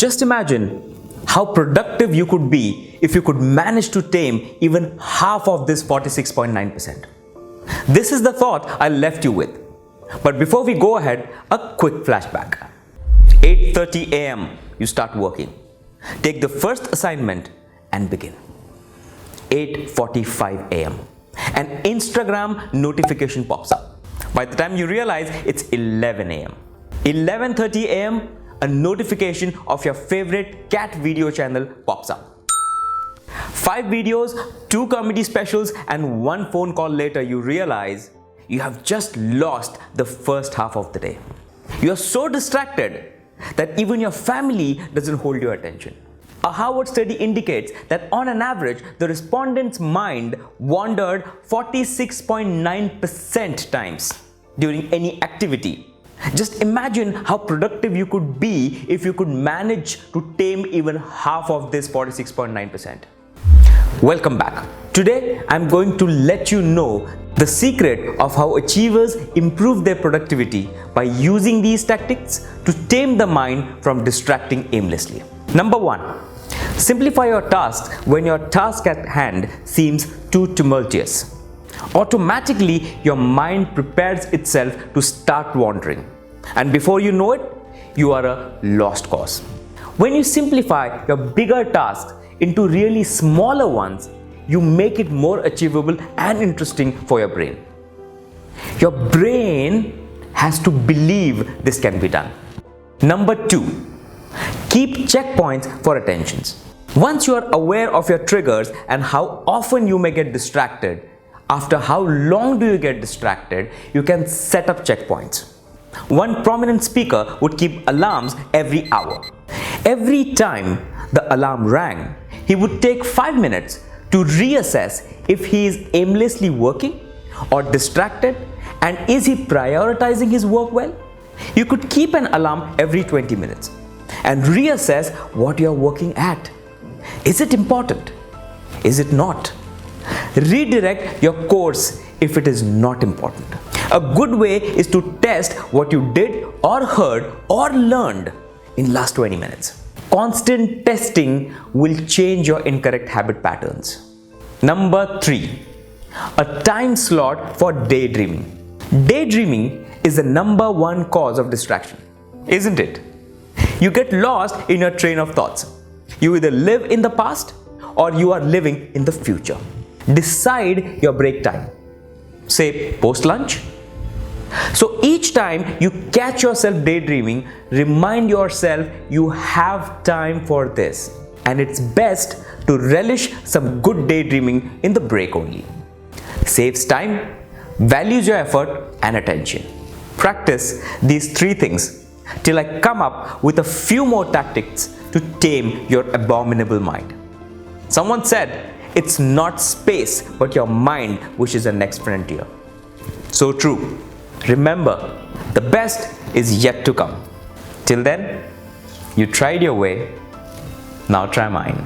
Just imagine how productive you could be if you could manage to tame even half of this 46.9%. This is the thought I left you with. But before we go ahead, a quick flashback. 8:30 a.m. you start working. Take the first assignment and begin. 8:45 a.m. an Instagram notification pops up. By the time you realize, it's 11 a.m. 11:30 a.m. a notification of your favorite cat video channel pops up. 5 videos, 2 comedy specials, and 1 phone call later, you realize you have just lost the first half of the day. You are so distracted that even your family doesn't hold your attention. A Harvard study indicates that on an average, the respondent's mind wandered 46.9% times during any activity. Just imagine how productive you could be if you could manage to tame even half of this 46.9%. Welcome back. Today, I'm going to let you know the secret of how achievers improve their productivity by using these tactics to tame the mind from distracting aimlessly. Number 1. Simplify your tasks when your task at hand seems too tumultuous. Automatically, your mind prepares itself to start wandering. And before you know it, you are a lost cause. When you simplify your bigger tasks into really smaller ones, you make it more achievable and interesting for your brain. Your brain has to believe this can be done. Number 2, keep checkpoints for attentions. Once you are aware of your triggers and how often you may get distracted, after how long do you get distracted, you can set up checkpoints. One prominent speaker would keep alarms every hour. Every time the alarm rang, he would take 5 minutes to reassess if he is aimlessly working or distracted, and is he prioritizing his work well. You could keep an alarm every 20 minutes and reassess what you are working at. Is it important? Is it not? Redirect your course if it is not important. A good way is to test what you did or heard or learned in last 20 minutes. Constant testing will change your incorrect habit patterns. Number 3, a time slot for daydreaming. Daydreaming is the number 1 cause of distraction, isn't it? You get lost in your train of thoughts. You either live in the past or you are living in the future. Decide your break time. Say post-lunch. So each time you catch yourself daydreaming, remind yourself you have time for this. And it's best to relish some good daydreaming in the break only. Saves time, values your effort and attention. Practice these 3 things till I come up with a few more tactics to tame your abominable mind. Someone said, it's not space but your mind which is the next frontier. So true. Remember, the best is yet to come. Till then, you tried your way, now try mine.